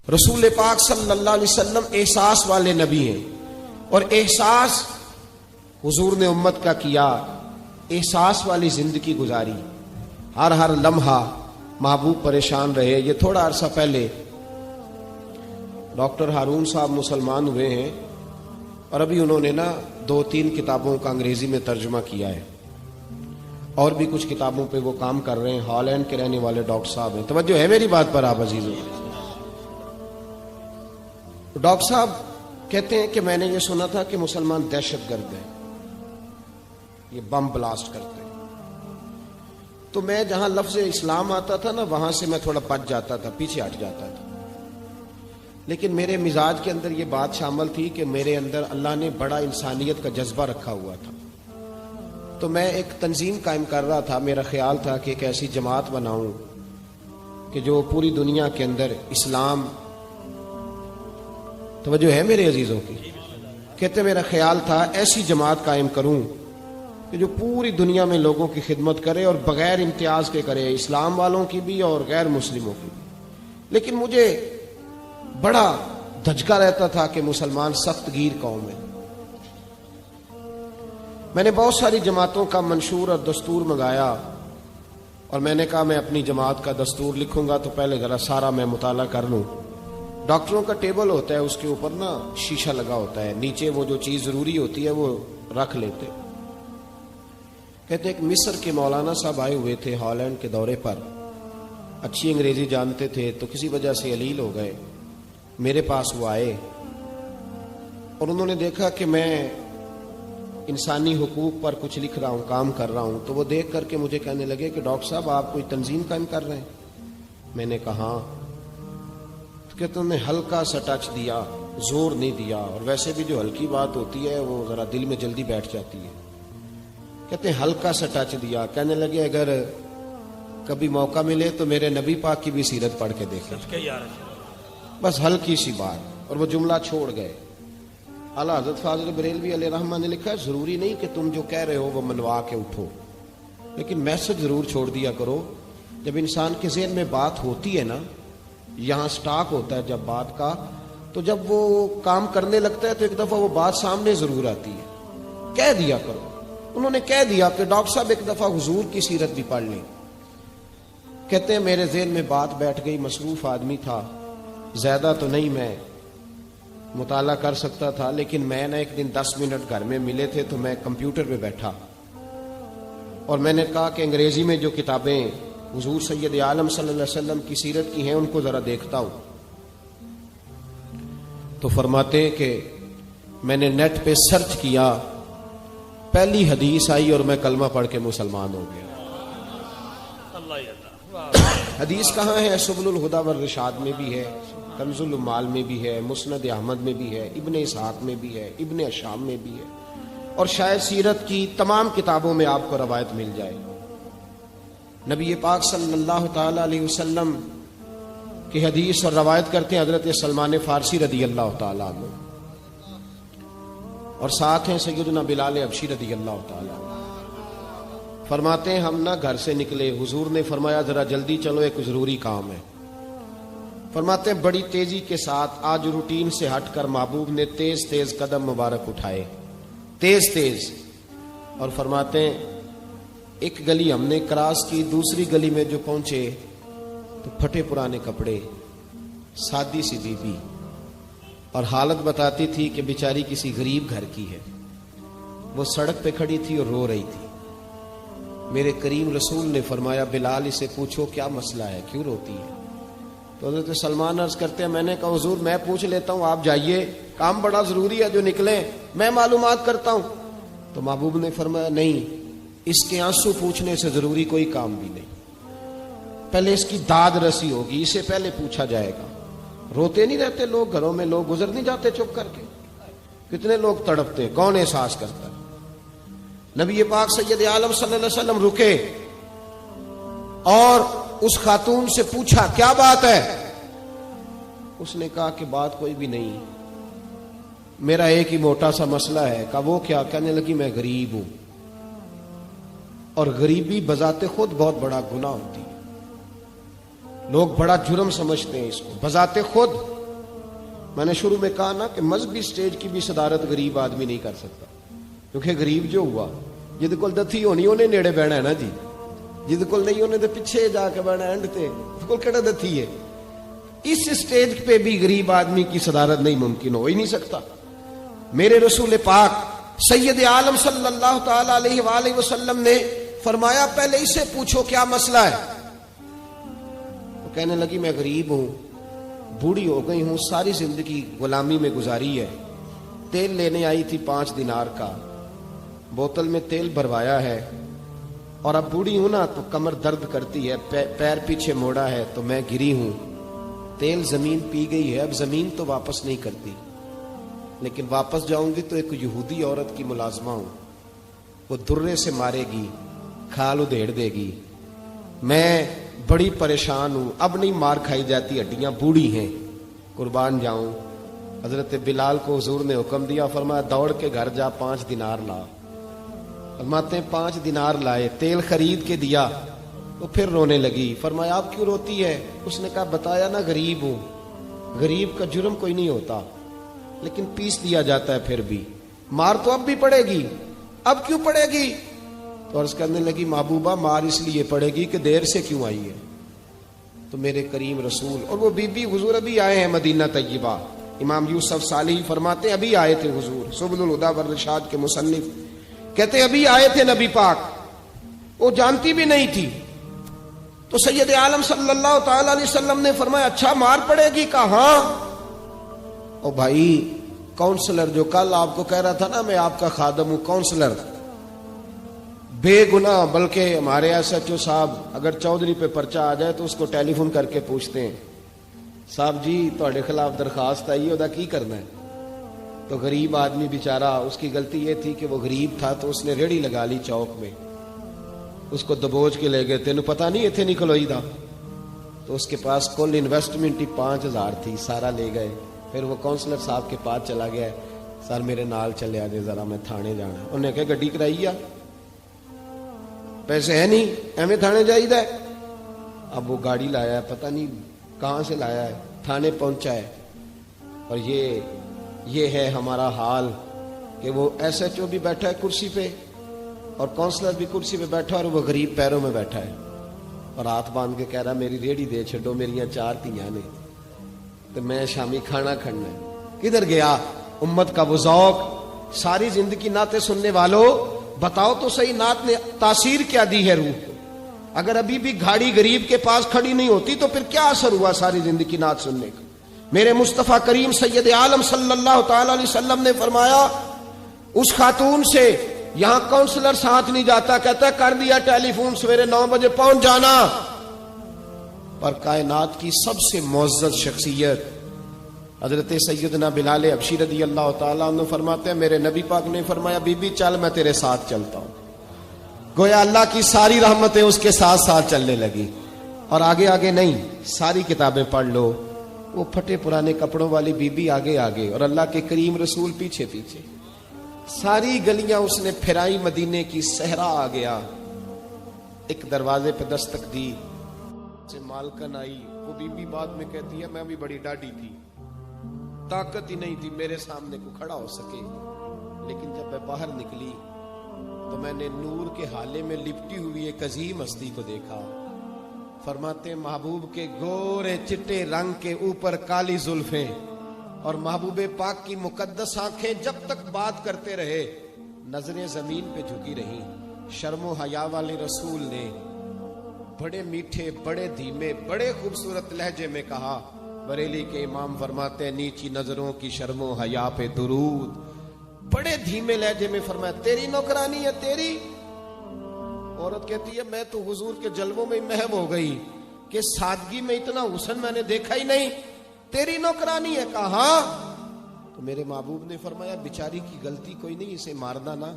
رسول پاک صلی اللہ علیہ وسلم احساس والے نبی ہیں، اور احساس حضور نے امت کا کیا، احساس والی زندگی گزاری، ہر لمحہ محبوب پریشان رہے۔ یہ تھوڑا عرصہ پہلے ڈاکٹر ہارون صاحب مسلمان ہوئے ہیں، اور ابھی انہوں نے 2-3 کتابوں کا انگریزی میں ترجمہ کیا ہے، اور بھی کچھ کتابوں پہ وہ کام کر رہے ہیں۔ ہالینڈ کے رہنے والے ڈاکٹر صاحب ہیں۔ توجہ ہے میری بات پر آپ عزیزوں؟ ڈاکٹر صاحب کہتے ہیں کہ میں نے یہ سنا تھا کہ مسلمان دہشت گرد ہیں، یہ بم بلاسٹ کرتے ہیں۔ تو میں جہاں لفظ اسلام آتا تھا وہاں سے میں تھوڑا بچ جاتا تھا، پیچھے ہٹ جاتا تھا، لیکن میرے مزاج کے اندر یہ بات شامل تھی کہ میرے اندر اللہ نے بڑا انسانیت کا جذبہ رکھا ہوا تھا۔ تو میں ایک تنظیم قائم کر رہا تھا، میرا خیال تھا کہ ایک ایسی جماعت بناؤں کہ جو پوری دنیا کے اندر اسلام، توجہ ہے میرے عزیزوں کی؟ کہتے میرا خیال تھا ایسی جماعت قائم کروں کہ جو پوری دنیا میں لوگوں کی خدمت کرے، اور بغیر امتیاز کے کرے، اسلام والوں کی بھی اور غیر مسلموں کی بھی۔ لیکن مجھے بڑا دھچکا رہتا تھا کہ مسلمان سخت گیر قوم ہے۔ میں نے بہت ساری جماعتوں کا منشور اور دستور منگایا، اور میں نے کہا میں اپنی جماعت کا دستور لکھوں گا تو پہلے ذرا سارا میں مطالعہ کر لوں۔ ڈاکٹروں کا ٹیبل ہوتا ہے، اس کے اوپر شیشہ لگا ہوتا ہے، نیچے وہ جو چیز ضروری ہوتی ہے وہ رکھ لیتے۔ کہتے ایک مصر کے مولانا صاحب آئے ہوئے تھے ہالینڈ کے دورے پر، اچھی انگریزی جانتے تھے، تو کسی وجہ سے علیل ہو گئے۔ میرے پاس وہ آئے، اور انہوں نے دیکھا کہ میں انسانی حقوق پر کچھ لکھ رہا ہوں، کام کر رہا ہوں، تو وہ دیکھ کر کے مجھے کہنے لگے کہ ڈاکٹر صاحب آپ کوئی تنظیم قائم کر رہے ہیں؟ میں نے کہا ہاں۔ تو کہتے انہوں نے ہلکا سا ٹچ دیا، زور نہیں دیا، اور ویسے بھی جو ہلکی بات ہوتی ہے وہ ذرا دل میں جلدی بیٹھ جاتی ہے۔ کہتے ہیں ہلکا سا ٹچ دیا، کہنے لگے اگر کبھی موقع ملے تو میرے نبی پاک کی بھی سیرت پڑھ کے دیکھیں، بس ہلکی سی بات، اور وہ جملہ چھوڑ گئے۔ اعلیٰ حضرت فاضل بریلوی علیہ رحمہ نے لکھا ہے ضروری نہیں کہ تم جو کہہ رہے ہو وہ منوا کے اٹھو، لیکن میسج ضرور چھوڑ دیا کرو۔ جب انسان کے ذہن میں بات ہوتی ہے یہاں سٹاک ہوتا ہے جب بات کا، تو جب وہ کام کرنے لگتا ہے تو ایک دفعہ وہ بات سامنے ضرور آتی ہے۔ کہہ دیا کرو۔ انہوں نے کہہ دیا کہ ڈاکٹر صاحب ایک دفعہ حضور کی سیرت بھی پڑھ لیں۔ کہتے ہیں میرے ذہن میں بات بیٹھ گئی، مصروف آدمی تھا، زیادہ تو نہیں میں مطالعہ کر سکتا تھا، لیکن میں ایک دن 10 منٹ گھر میں ملے تھے تو میں کمپیوٹر پہ بیٹھا، اور میں نے کہا کہ انگریزی میں جو کتابیں حضور سید عالم صلی اللہ علیہ وسلم کی سیرت کی ہیں ان کو ذرا دیکھتا ہوں۔ تو فرماتے ہیں کہ میں نے نیٹ پہ سرچ کیا، پہلی حدیث آئی اور میں کلمہ پڑھ کے مسلمان ہو گیا۔ حدیث کہاں ہے؟ سبل الہدی والرشاد میں بھی ہے، کنز المال میں بھی ہے، مسند احمد میں بھی ہے، ابن اسحاق میں بھی ہے، ابن اشام میں بھی ہے، اور شاید سیرت کی تمام کتابوں میں آپ کو روایت مل جائے۔ نبی پاک صلی اللہ تعالی علیہ وسلم کی حدیث اور روایت کرتے ہیں حضرت سلمان فارسی رضی اللہ تعالی عنہ، اور ساتھ ہیں سیدنا بلال حبشی رضی اللہ تعالی عنہ۔ فرماتے ہیں ہم گھر سے نکلے، حضور نے فرمایا ذرا جلدی چلو ایک ضروری کام ہے۔ فرماتے ہیں بڑی تیزی کے ساتھ آج روٹین سے ہٹ کر محبوب نے تیز تیز قدم مبارک اٹھائے، تیز تیز، اور فرماتے ہیں ایک گلی ہم نے کراس کی، دوسری گلی میں جو پہنچے تو پھٹے پرانے کپڑے، سادی سی بی بی، اور حالت بتاتی تھی کہ بیچاری کسی غریب گھر کی ہے۔ وہ سڑک پہ کھڑی تھی اور رو رہی تھی۔ میرے کریم رسول نے فرمایا بلال اسے پوچھو کیا مسئلہ ہے، کیوں روتی ہے؟ تو حضرت سلمان عرض کرتے ہیں میں نے کہا حضور میں پوچھ لیتا ہوں، آپ جائیے، کام بڑا ضروری ہے جو نکلیں، میں معلومات کرتا ہوں۔ تو محبوب نے فرمایا نہیں، اس کے آنسو پوچھنے سے ضروری کوئی کام بھی نہیں، پہلے اس کی داد رسی ہوگی، اسے پہلے پوچھا جائے گا۔ روتے نہیں رہتے لوگ گھروں میں، لوگ گزر نہیں جاتے چپ کر کے؟ کتنے لوگ تڑپتے، کون احساس کرتا ہے؟ نبی پاک سید عالم صلی اللہ علیہ وسلم رکے اور اس خاتون سے پوچھا کیا بات ہے؟ اس نے کہا کہ بات کوئی بھی نہیں، میرا ایک ہی موٹا سا مسئلہ ہے۔ کہا وہ کیا؟ کہنے لگی میں غریب ہوں، اور غریبی بذات خود بہت بڑا گناہ ہوتی ہے، لوگ بڑا جرم سمجھتے ہیں اس کو، بذات خود میں نے شروع میں کہا نا کہ مذہبی سٹیج کی بھی صدارت غریب آدمی نہیں کر سکتا، کیونکہ غریب جو ہوا جہد کول دتھی ہونی انہیں نیڑے بہنا ہے نا جی، جہد کول نہیں انہیں تو پیچھے جا کے بہنا اینڈ تے کول کہڑا دتھی ہے۔ اس سٹیج پہ بھی غریب آدمی کی صدارت نہیں ممکن ہو ہی نہیں سکتا۔ میرے رسول پاک سید عالم صلی اللہ تعالی علیہ وآلہ وسلم نے فرمایا پہلے اسے پوچھو کیا مسئلہ ہے۔ وہ کہنے لگی میں غریب ہوں، بوڑھی ہو گئی ہوں، ساری زندگی غلامی میں گزاری ہے، تیل لینے آئی تھی 5 دینار کا، بوتل میں تیل بھروایا ہے، اور اب بوڑھی ہوں نا تو کمر درد کرتی ہے، پیر پیچھے موڑا ہے تو میں گری ہوں، تیل زمین پی گئی ہے، اب زمین تو واپس نہیں کرتی، لیکن واپس جاؤں گی تو ایک یہودی عورت کی ملازمہ ہوں، وہ درے سے مارے گی، کھال ادھیڑ دے گی، میں بڑی پریشان ہوں، اب نہیں مار کھائی جاتی، ہڈیاں بوڑھی ہیں، قربان جاؤں۔ حضرت بلال کو حضور نے حکم دیا، فرمایا دوڑ کے گھر جا 5 دینار لا۔ فرماتے ہیں 5 دینار لائے، تیل خرید کے دیا، وہ پھر رونے لگی۔ فرمایا آپ کیوں روتی ہے؟ اس نے کہا بتایا نا غریب ہوں، غریب کا جرم کوئی نہیں ہوتا، لیکن پیس دیا جاتا ہے، پھر بھی مار تو اب بھی پڑے گی، اب کیوں پڑے گی؟ تو عرض کرنے لگی محبوبہ مار اس لیے پڑے گی کہ دیر سے کیوں آئی ہے۔ تو میرے کریم رسول اور وہ بی بی حضور ابھی آئے ہیں مدینہ طیبہ، امام یوسف صالحی فرماتے ہیں ابھی آئے تھے حضور، سبل الہدی والرشاد کے مصنف کہتے ہیں ابھی آئے تھے نبی پاک، وہ جانتی بھی نہیں تھی۔ تو سید عالم صلی اللہ تعالی علیہ وسلم نے فرمایا اچھا مار پڑے گی؟ کہا ہاں۔ او بھائی کونسلر جو کل آپ کو کہہ رہا تھا نا میں آپ کا خادم ہوں، کونسلر بے گناہ، بلکہ ہمارے ایس ایچ او صاحب اگر چودھری پہ پرچہ آ جائے تو اس کو ٹیلی فون کر کے پوچھتے ہیں صاحب جی تہاڈے خلاف درخواست آئی ہے، ادا کی کرنا ہے؟ تو غریب آدمی بیچارہ، اس کی غلطی یہ تھی کہ وہ غریب تھا تو اس نے ریڑھی لگا لی چوک میں، اس کو دبوچ کے لے گئے، تینوں پتہ نہیں اتنے نہیں کھلوئی دا، تو اس کے پاس کل انویسٹمنٹ ہی 5000 تھی، سارا لے گئے۔ پھر وہ کونسلر صاحب کے پاس چلا گیا، سر میرے نال چلے آجے ذرا میں تھانے جانا۔ انہوں نے کہا گڈی کرائی آ، پیسے ہے نہیں ایویں تھانے جائیدا ہے۔ اب وہ گاڑی لایا ہے، پتہ نہیں کہاں سے لایا ہے، تھانے پہنچا ہے، اور یہ ہے ہمارا حال کہ وہ ایس ایچ او بھی بیٹھا ہے کرسی پہ اور کونسلر بھی کرسی پہ بیٹھا اور وہ غریب پیروں میں بیٹھا ہے اور ہاتھ باندھ کے کہہ رہا میری ریڑھی دے چھڈو، میریاں 4 تیاں نے تو میں شامی کھانا کھڑنا ہے۔ کدھر گیا امت کا وہ ذوق؟ ساری زندگی نعتیں سننے والوں بتاؤ تو صحیح نعت نے تاثیر کیا دی ہے روح کو؟ اگر ابھی بھی گھاڑی غریب کے پاس کھڑی نہیں ہوتی تو پھر کیا اثر ہوا ساری زندگی نعت سننے کا؟ میرے مصطفیٰ کریم سید عالم صلی اللہ تعالی علیہ وسلم نے فرمایا اس خاتون سے یہاں کونسلر ساتھ نہیں جاتا، کہتا ہے کر دیا ٹیلی فون، سویرے 9 بجے پہنچ جانا۔ پر کائنات کی سب سے معزز شخصیت حضرت سیدنا بلال حبشی رضی اللہ تعالیٰ عنہ فرماتے ہیں میرے نبی پاک نے فرمایا بی بی چل میں تیرے ساتھ چلتا ہوں، گویا اللہ کی ساری رحمتیں اس کے ساتھ ساتھ چلنے لگی۔ اور آگے آگے نہیں، ساری کتابیں پڑھ لو، وہ پھٹے پرانے کپڑوں والی بی بی آگے آگے اور اللہ کے کریم رسول پیچھے پیچھے، ساری گلیاں اس نے پھرائی، مدینے کی صحرا آ گیا۔ ایک دروازے پہ دستک دی، سے مالکن آئی، وہ بی بی بعد میں کہتی ہے میں بھی بڑی ڈاڈی تھی، طاقت ہی نہیں تھی میرے سامنے کو کھڑا ہو سکے، لیکن جب میں باہر نکلی تو میں نے نور کے حالے میں لپٹی ہوئی ایک عظیم ہستی کو دیکھا۔ فرماتے محبوب کے گورے چٹے رنگ کے اوپر کالی زلفیں اور محبوب پاک کی مقدس آنکھیں جب تک بات کرتے رہے نظریں زمین پہ جھکی رہی۔ شرم و حیا والے رسول نے بڑے میٹھے، بڑے دھیمے، بڑے خوبصورت لہجے میں کہا، بریلی کے امام فرماتے ہیں نیچی نظروں کی شرم و حیا پہ درود، بڑے دھیمے لہجے میں فرمایا تیری نوکرانی ہے تیری؟ عورت کہتی ہے میں تو حضور کے جلووں میں محو ہو گئی کہ سادگی میں اتنا حسن میں نے دیکھا ہی نہیں، تیری نوکرانی ہے؟ کہا تو میرے محبوب نے فرمایا بیچاری کی غلطی کوئی نہیں، اسے مارنا نا،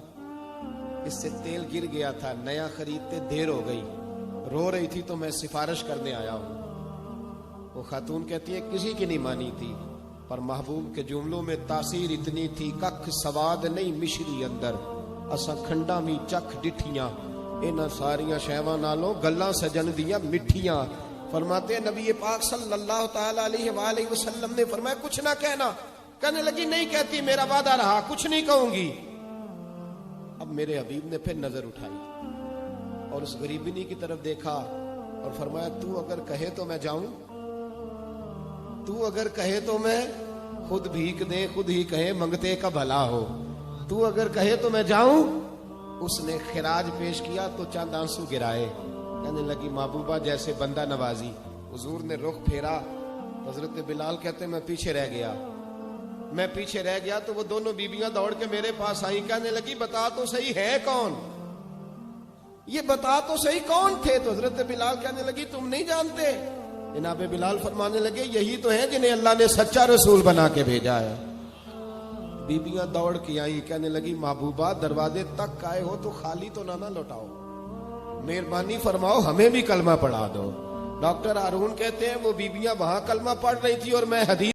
اس سے تیل گر گیا تھا، نیا خریدتے دیر ہو گئی، رو رہی تھی تو میں سفارش کرنے آیا ہوں۔ وہ خاتون کہتی ہے کسی کی نہیں مانی تھی، پر محبوب کے جملوں میں تاثیر اتنی تھی، ککھ سواد نہیں مشری اندر، اساں کھنڈا می چکھ ڈٹھیاں، انہاں ساریاں شیواں نالوں گلاں سجن دیاں مٹھیاں۔ فرماتے ہیں نبی پاک صلی اللہ تعالی علیہ وآلہ وسلم نے فرمایا کچھ نہ کہنا. کہنے لگی نہیں کہتی، میرا وعدہ رہا، کچھ نہیں کہوں گی. اب میرے حبیب نے پھر نظر اٹھائی اور اس غریبنی کی طرف دیکھا اور فرمایا تو اگر کہے تو میں جاؤں، تو اگر کہے تو میں خود بھیک دے، خود ہی کہے منگتے کا بھلا ہو، تو اگر کہے تو میں جاؤں. اس نے خراج پیش کیا تو چند آنسو گرائے. کہنے لگی محبوبہ جیسے بندہ نوازی. حضور نے رخ پھیرا. حضرت بلال کہتے میں پیچھے رہ گیا تو وہ دونوں بیبیاں دوڑ کے میرے پاس آئی. کہنے لگی بتا تو صحیح ہے کون، یہ بتا تو صحیح کون تھے. تو حضرت بلال کہنے لگی تم نہیں جانتے. جناب بلال فرمانے لگے یہی تو ہیں جنہیں اللہ نے سچا رسول بنا کے بھیجا ہے. بیبیاں دوڑ کے آئی. کہنے لگی محبوبہ دروازے تک آئے ہو تو خالی تو نہ لوٹاؤ، مہربانی فرماؤ ہمیں بھی کلمہ پڑھا دو. ڈاکٹر ہارون کہتے ہیں وہ بیبیاں وہاں کلمہ پڑھ رہی تھی اور میں حدیث